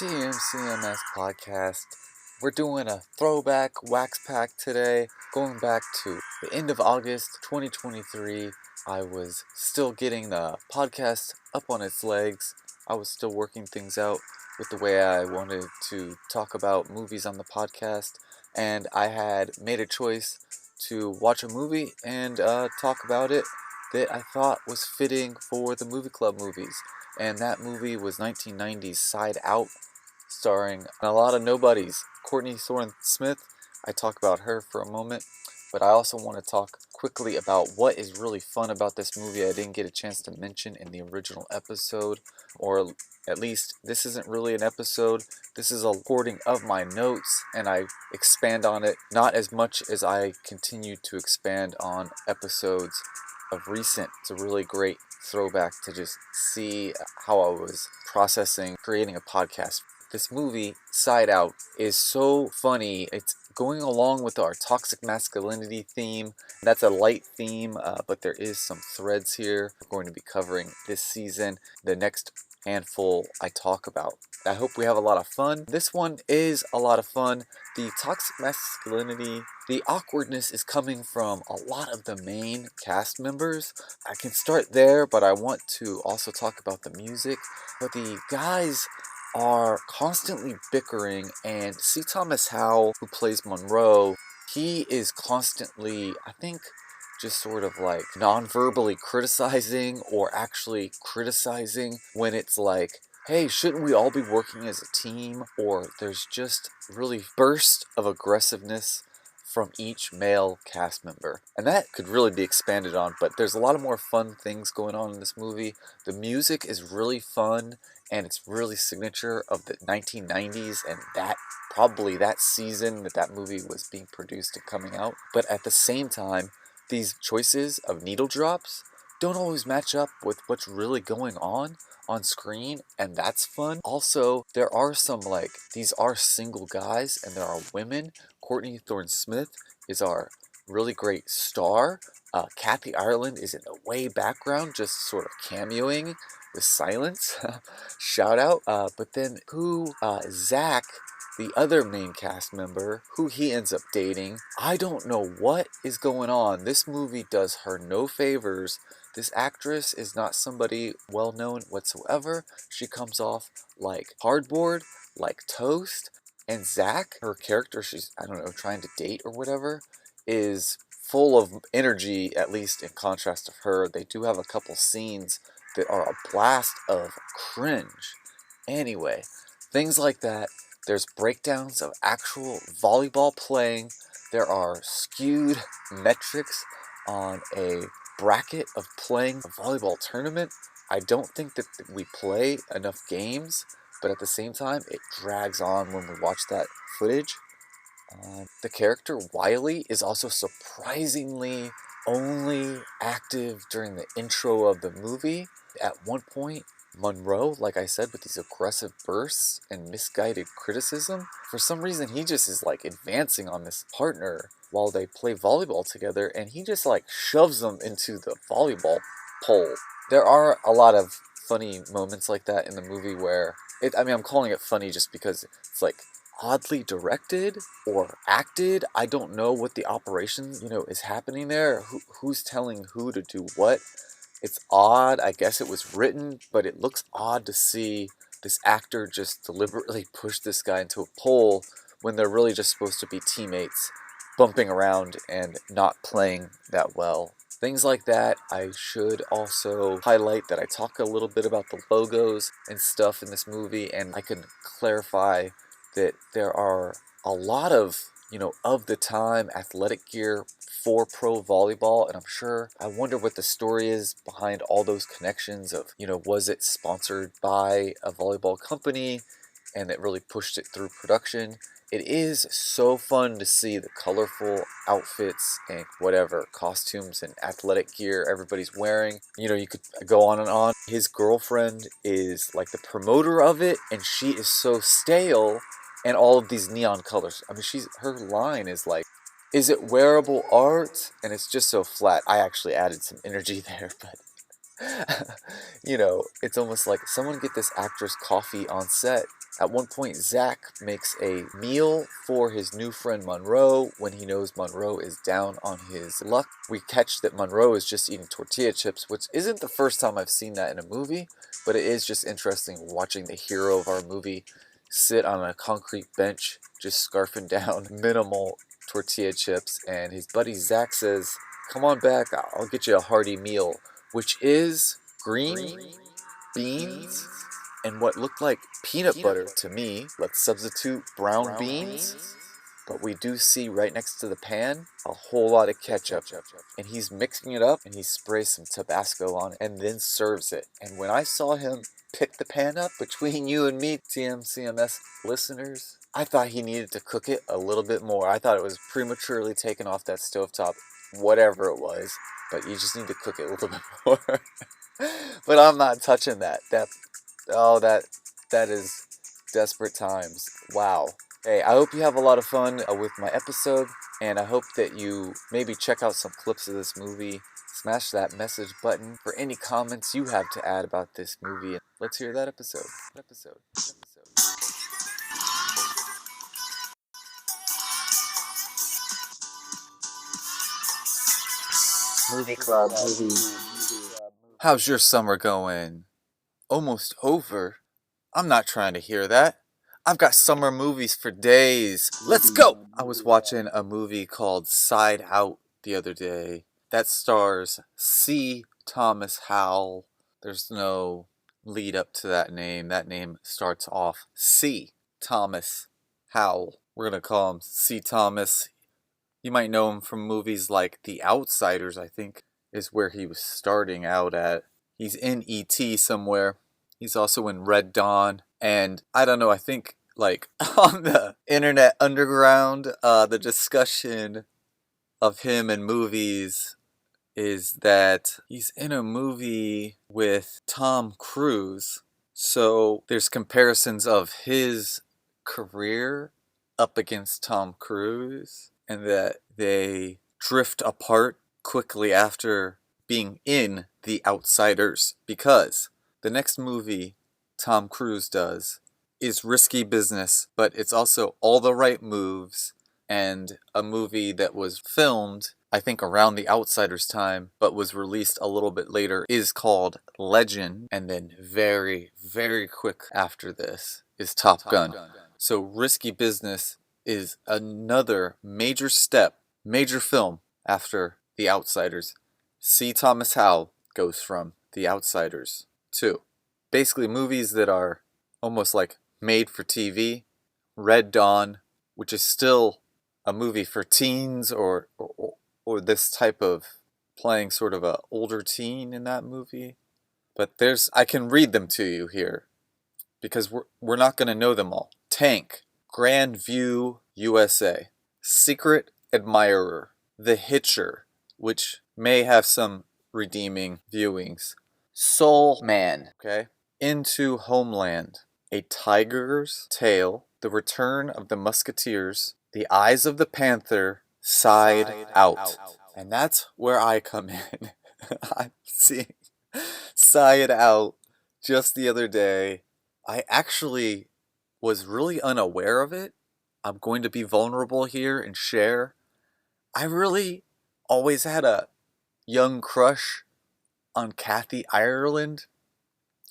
TMCMS podcast. We're doing a throwback wax pack today, going back to the end of August 2023. I was still getting the podcast up on its legs. I was still working things out with the way I wanted to talk about movies on the podcast, and I had made a choice to watch a movie and talk about it that I thought was fitting for the movie club movies. And that movie was 1990's SIDEOUT, starring a lot of nobodies. Courtney-Thorne-Smith, I talk about her for a moment, but I also want to talk quickly about what is really fun about this movie I didn't get a chance to mention in the original episode, or at least this isn't really an episode. This is a recording of my notes, and I expand on it, not as much as I continue to expand on episodes of recent. It's a really great throwback to just see how I was processing creating a podcast. This movie, SIDEOUT, is so funny. It's going along with our toxic masculinity theme. That's a light theme, but there is some threads here we're going to be covering this season. The next handful I talk about. I hope we have a lot of fun. This one is a lot of fun. The toxic masculinity, the awkwardness is coming from a lot of the main cast members. I can start there, but I want to also talk about the music. But the guys are constantly bickering, and C.Thomas, who plays Monroe, he is constantly, I think, just sort of like non-verbally criticizing or actually criticizing when it's like, hey, shouldn't we all be working as a team? Or there's just really bursts of aggressiveness from each male cast member. And that could really be expanded on, but there's a lot of more fun things going on in this movie. The music is really fun, and it's really signature of the 1990s and probably that season that movie was being produced and coming out. But at the same time, these choices of needle drops don't always match up with what's really going on screen, and that's fun. Also, there are some, like, these are single guys and there are women. Courtney-Thorne-Smith is our really great star. KathyIreland is in the way background, just sort of cameoing with silence. Shout out. But then Zach, the other main cast member, who he ends up dating, I don't know what is going on. This movie does her no favors. This actress is not somebody well known whatsoever. She comes off like cardboard, like toast. And Zach, her character she's, I don't know, trying to date or whatever, is full of energy, at least in contrast to her. They do have a couple scenes that are a blast of cringe. Anyway, things like that. There's breakdowns of actual volleyball playing. There are skewed metrics on a bracket of playing a volleyball tournament. I don't think that we play enough games, but at the same time, it drags on when we watch that footage. The character Wiley is also surprisingly only active during the intro of the movie. At one point, Monroe, like I said, with these aggressive bursts and misguided criticism, for some reason he just is like advancing on this partner while they play volleyball together, and he just like shoves them into the volleyball pole. There are a lot of funny moments like that in the movie where I'm calling it funny just because it's like oddly directed or acted. I don't know what the operation, is happening there. Who's telling who to do what? It's odd. I guess it was written, but it looks odd to see this actor just deliberately push this guy into a pole when they're really just supposed to be teammates bumping around and not playing that well. Things like that. I should also highlight that I talk a little bit about the logos and stuff in this movie, and I can clarify that there are a lot of, of the time athletic gear for pro volleyball, and I wonder what the story is behind all those connections of, was it sponsored by a volleyball company and it really pushed it through production? It is so fun to see the colorful outfits and whatever costumes and athletic gear everybody's wearing. You could go on and on. His girlfriend is like the promoter of it, and she is so stale, and all of these neon colors. Her line is like, is it wearable art? And it's just so flat. I actually added some energy there, but it's almost like someone get this actress coffee on set. At one point, Zach makes a meal for his new friend Monroe when he knows Monroe is down on his luck. We catch that Monroe is just eating tortilla chips, which isn't the first time I've seen that in a movie, but it is just interesting watching the hero of our movie sit on a concrete bench just scarfing down minimal tortilla chips, and his buddy Zach says, "Come on back, I'll get you a hearty meal," which is green beans and what looked like peanut butter to me. Let's substitute brown beans. But we do see right next to the pan a whole lot of ketchup. And he's mixing it up and he sprays some Tabasco on it and then serves it. And when I saw him pick the pan up, between you and me, TMCMS listeners, I thought he needed to cook it a little bit more. I thought it was prematurely taken off that stovetop, whatever it was. But you just need to cook it a little bit more. But I'm not touching that. That is desperate times. Wow. Hey, I hope you have a lot of fun with my episode, and I hope that you maybe check out some clips of this movie. Smash that message button for any comments you have to add about this movie. Let's hear that episode. Movie club. How's your summer going? Almost over? I'm not trying to hear that. I've got summer movies for days. Let's go! I was watching a movie called SIDEOUT the other day. That stars C.Thomas Howell. There's no lead up to that name. That name starts off C. Thomas Howell. We're going to call him C. Thomas. You might know him from movies like The Outsiders, I think, is where he was starting out at. He's in E.T. somewhere. He's also in Red Dawn. And I don't know, I think like on the internet underground, the discussion of him in movies is that he's in a movie with Tom Cruise. So there's comparisons of his career up against Tom Cruise, and that they drift apart quickly after being in The Outsiders, because the next movie Tom Cruise does is risky business, but it's also All the Right Moves, and a movie that was filmed, I think, around The Outsiders time, but was released a little bit later, is called Legend, and then very, very quick after this is Top Gun. So Risky Business is another major step, major film after The Outsiders. C. Thomas Howell goes from The Outsiders to basically movies that are almost like made for TV. Red Dawn, which is still a movie for teens, or this type of playing sort of a older teen in that movie. But I can read them to you here because we're not going to know them all. Tank, Grand View USA, Secret Admirer, The Hitcher, which may have some redeeming viewings. Soul Man, okay? Into Homeland, A Tiger's Tale, The Return of the Musketeers, The Eyes of the Panther, Side Out. And that's where I come in. I'm seeing Side Out just the other day. I actually was really unaware of it. I'm going to be vulnerable here and share. I really always had a young crush on KathyIreland.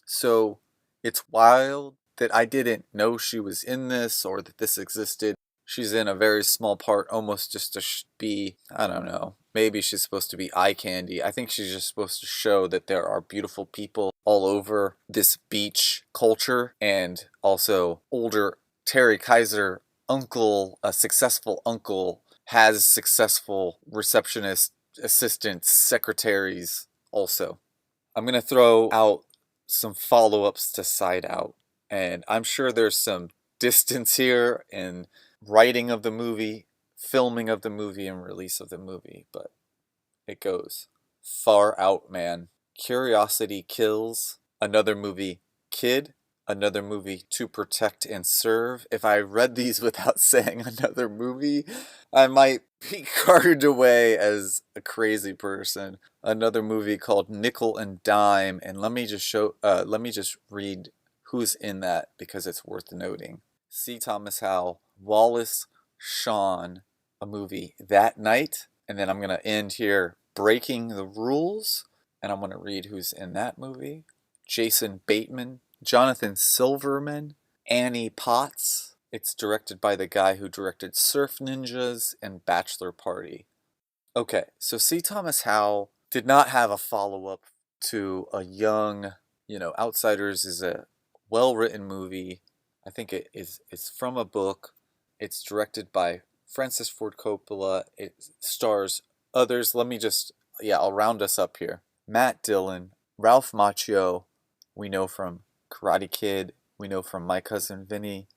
So it's wild that I didn't know she was in this or that this existed. She's in a very small part, almost just to be, I don't know, maybe she's supposed to be eye candy. I think she's just supposed to show that there are beautiful people all over this beach culture, and also older TerryKeiser uncle, a successful uncle, has successful receptionist, assistants, secretaries also. I'm going to throw out some follow-ups to SIDEOUT, and I'm sure there's some distance here in writing of the movie, filming of the movie, and release of the movie, but it goes. Far Out Man, Curiosity Kills, another movie, Kid, another movie, To Protect and Serve. If I read these without saying another movie, I might be carted away as a crazy person. Another movie called Nickel and Dime, and let me just read who's in that because it's worth noting. C.Thomas Howell, Wallace Shawn, a movie That Night, and then I'm going to end here breaking the rules, and I'm going to read who's in that movie. Jason Bateman, Jonathan Silverman, Annie Potts. It's directed by the guy who directed Surf Ninjas and Bachelor Party. Okay, so C.Thomas Howell did not have a follow-up to a young, Outsiders is a well-written movie. I think it's from a book. It's directed by Francis Ford Coppola. It stars others. I'll round us up here. Matt Dillon, Ralph Macchio, we know from Karate Kid, we know from My Cousin Vinny,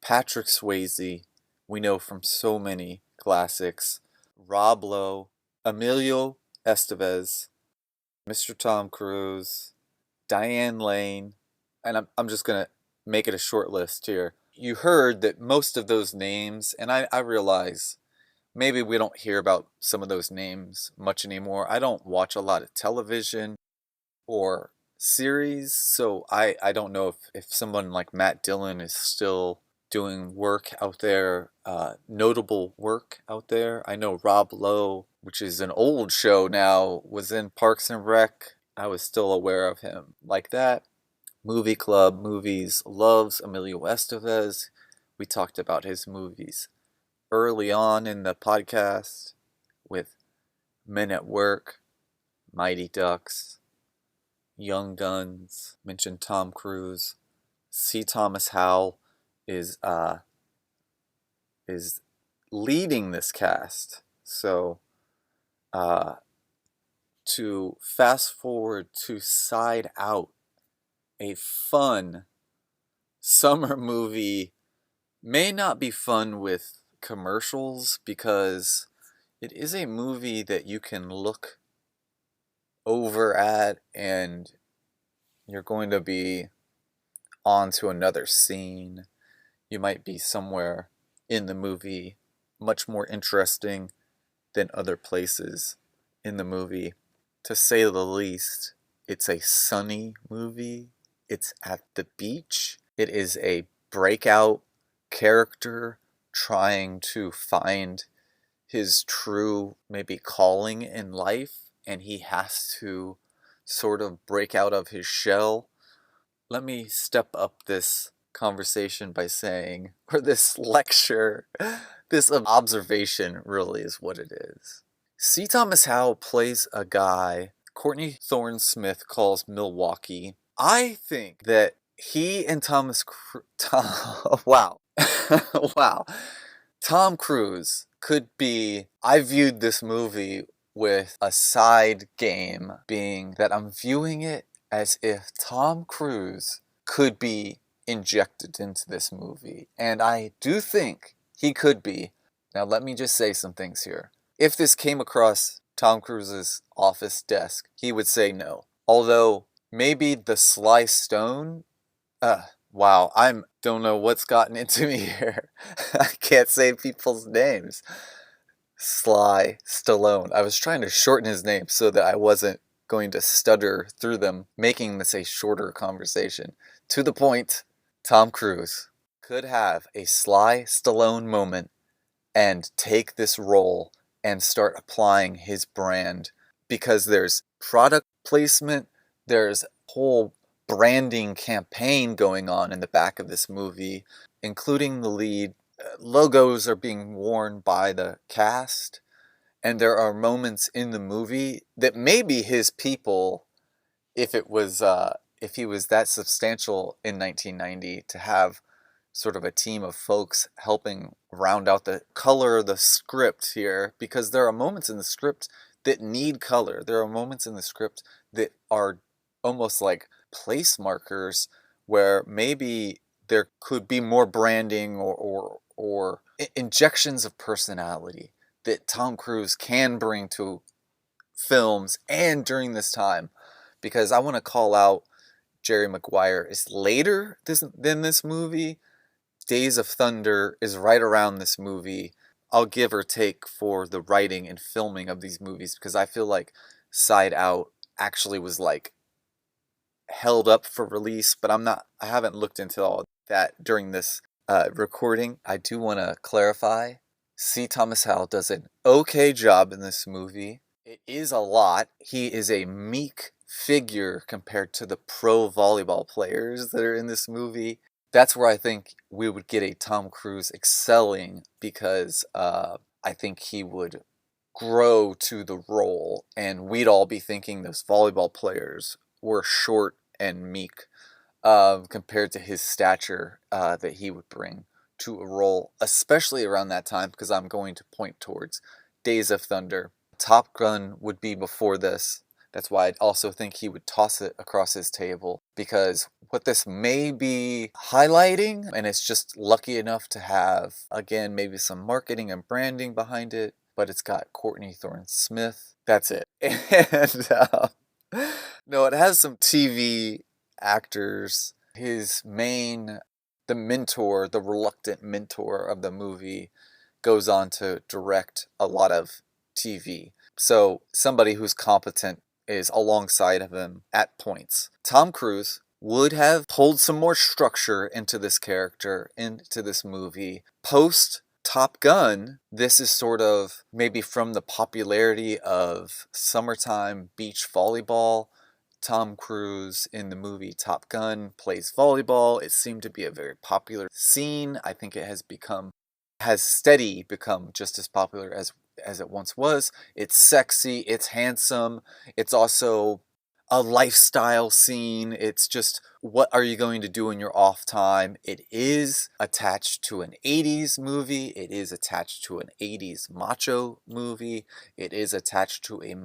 Patrick Swayze, we know from so many classics, Rob Lowe, Emilio Estevez, Mr. Tom Cruise, Diane Lane, and I'm just going to make it a short list here. You heard that most of those names, and I realize maybe we don't hear about some of those names much anymore. I don't watch a lot of television or series, so I don't know if someone like Matt Dillon is still doing work out there, notable work out there. I know Rob Lowe, which is an old show now, was in Parks and Rec. I was still aware of him like that. Movie Club Movies loves Emilio Estevez. We talked about his movies early on in the podcast with Men at Work, Mighty Ducks, Young Guns, mentioned Tom Cruise. C.Thomas Howell is leading this cast. So to fast forward to Side Out, a fun summer movie, may not be fun with commercials because it is a movie that you can look over at and you're going to be on to another scene. You might be somewhere in the movie much more interesting than other places in the movie. To say the least, it's a sunny movie. It's at the beach. It is a breakout character trying to find his true, maybe, calling in life, and he has to sort of break out of his shell. Let me step up this conversation by saying, or this lecture, this observation really is what it is. C.Thomas Howell plays a guy Courtney-Thorne-Smith calls Milwaukee. I think that he and wow. Wow. Tom Cruise could be, I viewed this movie with a side game being that I'm viewing it as if Tom Cruise could be injected into this movie. And I do think he could be. Now let me just say some things here. If this came across Tom Cruise's office desk, he would say no. Although maybe the Sly Stone, wow, I don't know what's gotten into me here. I can't say people's names. Sly Stallone. I was trying to shorten his name so that I wasn't going to stutter through them, making this a shorter conversation. To the point, Tom Cruise could have a Sly Stallone moment and take this role and start applying his brand, because there's product placement, there's a whole branding campaign going on in the back of this movie, including the lead. Logos are being worn by the cast, and there are moments in the movie that maybe his people, if he was that substantial in 1990, to have sort of a team of folks helping round out the color of the script here, because there are moments in the script that need color. There are moments in the script that are almost like place markers where maybe there could be more branding or injections of personality that Tom Cruise can bring to films and during this time. Because I want to call out Jerry Maguire is later than this movie. Days of Thunder is right around this movie. I'll give or take for the writing and filming of these movies, because I feel like Side Out actually was like held up for release, but I haven't looked into all that during this recording. I do want to clarify, C.Thomas Howell does an okay job in this movie. It is a lot. He is a meek figure compared to the pro volleyball players that are in this movie. That's where I think we would get a Tom Cruise excelling, because I think he would grow to the role, and we'd all be thinking those volleyball players were short and meek compared to his stature that he would bring to a role, especially around that time, because I'm going to point towards Days of Thunder. Top Gun would be before this. That's why I also think he would toss it across his table, because what this may be highlighting, and it's just lucky enough to have, again, maybe some marketing and branding behind it, but it's got Courtney-Thorne-Smith. That's it. And no, it has some TV actors. His main, the mentor, the reluctant mentor of the movie, goes on to direct a lot of TV. So somebody who's competent is alongside of him at points. Tom Cruise would have pulled some more structure into this character, into this movie. Post Top Gun, this is sort of maybe from the popularity of summertime beach volleyball. Tom Cruise in the movie Top Gun plays volleyball. It seemed to be a very popular scene. I think it has steady become just as popular as it once was. It's sexy, it's handsome, it's also a lifestyle scene. It's just, what are you going to do in your off time? It is attached to an 80s movie. It is attached to an 80s macho movie. It is attached to a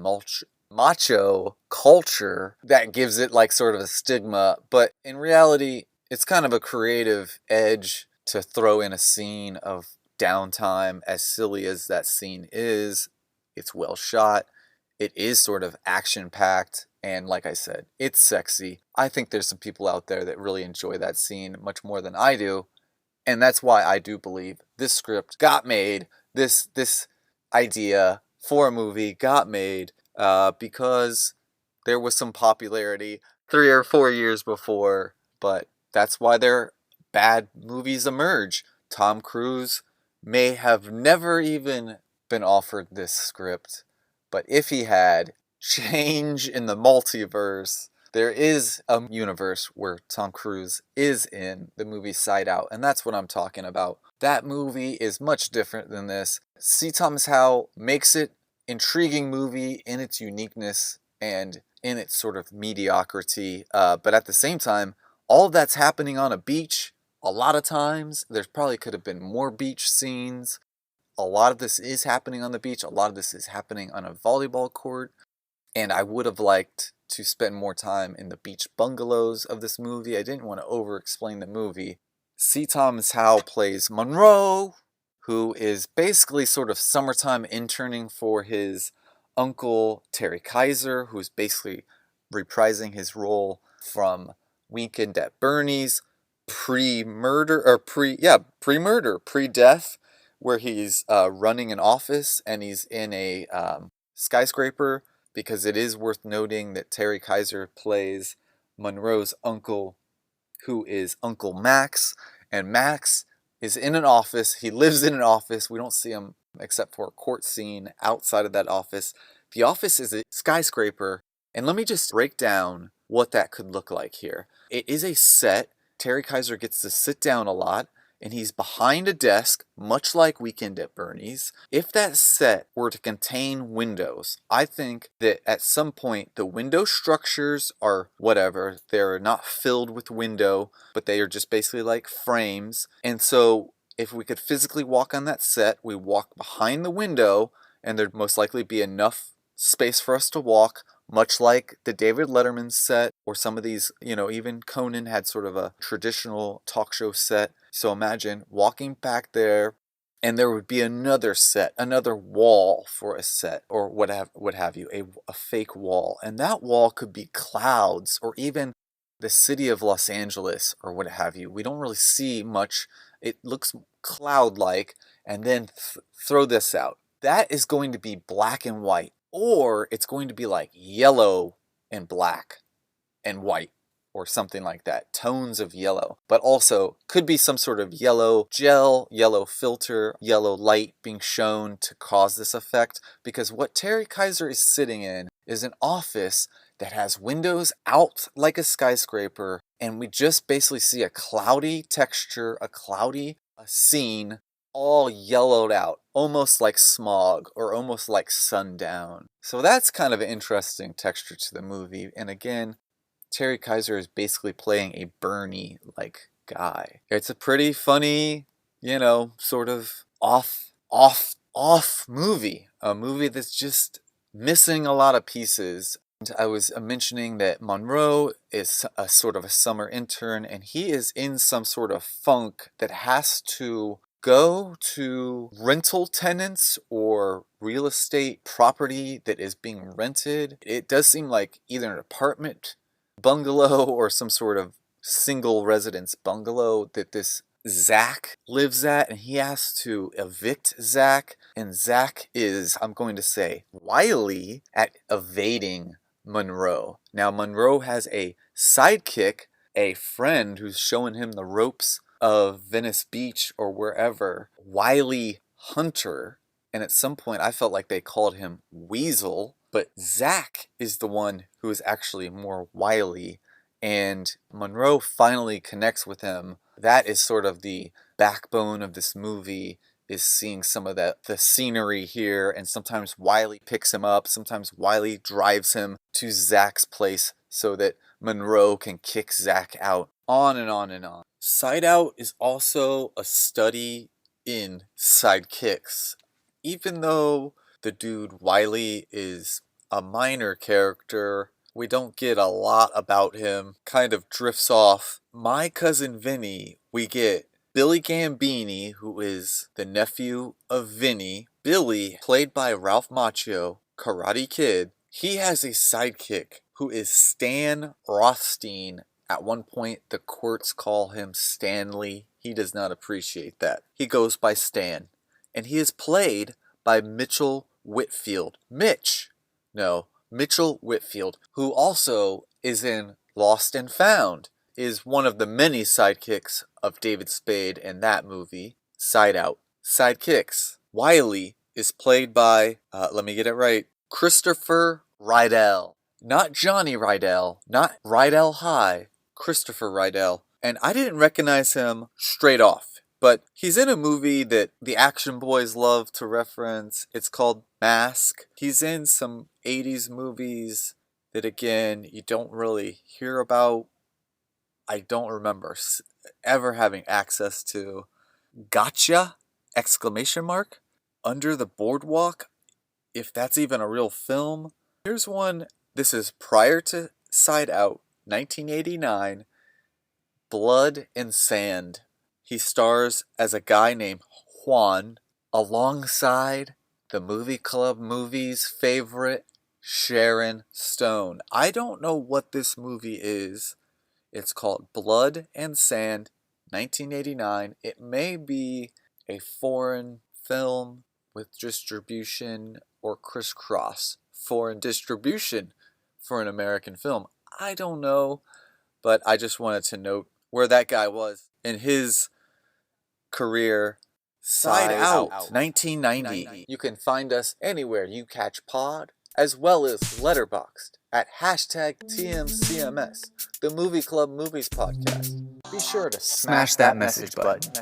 macho culture that gives it like sort of a stigma, but in reality, it's kind of a creative edge to throw in a scene of downtime. As silly as that scene is, it's well shot. It is sort of action-packed, and like I said, it's sexy. I think there's some people out there that really enjoy that scene much more than I do, and that's why I do believe this script got made. This idea for a movie got made because there was some popularity 3 or 4 years before, but that's why their bad movies emerge. Tom Cruise may have never even been offered this script, but if he had, change in the multiverse. There is a universe where Tom Cruise is in the movie SIDEOUT, and that's what I'm talking about. That movie is much different than this. C.Thomas Howell makes it intriguing movie in its uniqueness and in its sort of mediocrity, but at the same time, all of that's happening on a beach. A lot of times, there's probably could have been more beach scenes. A lot of this is happening on the beach. A lot of this is happening on a volleyball court. And I would have liked to spend more time in the beach bungalows of this movie. I didn't want to over-explain the movie. C.Thomas Howell plays Monroe, who is basically sort of summertime interning for his uncle, TerryKeiser, who's basically reprising his role from Weekend at Bernie's pre-murder, pre-death, where he's running an office and he's in a skyscraper, because it is worth noting that TerryKeiser plays Monroe's uncle, who is Uncle Max, and Max is in an office. He lives in an office. We don't see him except for a court scene outside of that office. The office is a skyscraper, and let me just break down what that could look like here. It is a set. TerryKeiser gets to sit down a lot, and he's behind a desk, much like Weekend at Bernie's. If that set were to contain windows, I think that at some point the window structures are whatever. They're not filled with window, but they are just basically like frames. And so if we could physically walk on that set, we walk behind the window, and there'd most likely be enough space for us to walk, much like the David Letterman set, or some of these, even Conan had sort of a traditional talk show set. So imagine walking back there, and there would be another set, another wall for a set, or what have you, a fake wall. And that wall could be clouds, or even the city of Los Angeles, or what have you. We don't really see much. It looks cloud-like, and then throw this out. That is going to be black and white, or it's going to be like yellow and black and white. or something like that. Tones of yellow. But also could be some sort of yellow gel, yellow filter, yellow light being shown to cause this effect. Because what TerryKeiser is sitting in is an office that has windows out like a skyscraper, and we just basically see a cloudy texture, a scene all yellowed out, almost like smog or almost like sundown. So that's kind of an interesting texture to the movie. And again, TerryKeiser is basically playing a Bernie-like guy. It's a pretty funny, sort of off movie. A movie that's just missing a lot of pieces. I was mentioning that Monroe is a sort of a summer intern, and he is in some sort of funk that has to go to rental tenants or real estate property that is being rented. It does seem like either an apartment bungalow or some sort of single residence bungalow that this Zach lives at, and he has to evict Zach, and Zach is, I'm going to say, wily at evading Monroe. Now Monroe has a sidekick, a friend who's showing him the ropes of Venice Beach or wherever, wily Hunter, and at some point I felt like they called him Weasel, but Zach is the one who is actually more wily, and Monroe finally connects with him. That is sort of the backbone of this movie, is seeing some of the scenery here, and sometimes Wiley picks him up, sometimes Wiley drives him to Zach's place so that Monroe can kick Zach out. On and on and on. SIDEOUT is also a study in sidekicks. Even though the dude Wiley is a minor character, we don't get a lot about him, kind of drifts off. My Cousin Vinny, we get Billy Gambini, who is the nephew of Vinny. Billy, played by Ralph Macchio, Karate Kid, he has a sidekick who is Stan Rothstein. At one point, the courts call him Stanley. He does not appreciate that. He goes by Stan. And he is played by Mitchell Whitfield. Mitchell Whitfield, who also is in Lost and Found, is one of the many sidekicks of David Spade in that movie, SIDEOUT. Sidekicks. Wiley is played by, let me get it right, Christopher Rydell. Not Johnny Rydell, not Rydell High, Christopher Rydell. And I didn't recognize him straight off, but he's in a movie that the Action Boys love to reference. It's called Mask. He's in some 80s movies that, again, you don't really hear about. I don't remember ever having access to. Gotcha! Exclamation mark. Under the Boardwalk, if that's even a real film. Here's one. This is prior to SIDEOUT, 1989. Blood and Sand. He stars as a guy named Juan alongside the movie club movie's favorite, Sharon Stone. I don't know what this movie is. It's called Blood and Sand, 1989. It may be a foreign film with distribution or crisscross. Foreign distribution for an American film. I don't know, but I just wanted to note where that guy was in his career. SIDEOUT, 1990. You can find us anywhere you catch pod, as well as letterboxed at #TMCMS, the Movie Club Movies Podcast. Be sure to smash that message button.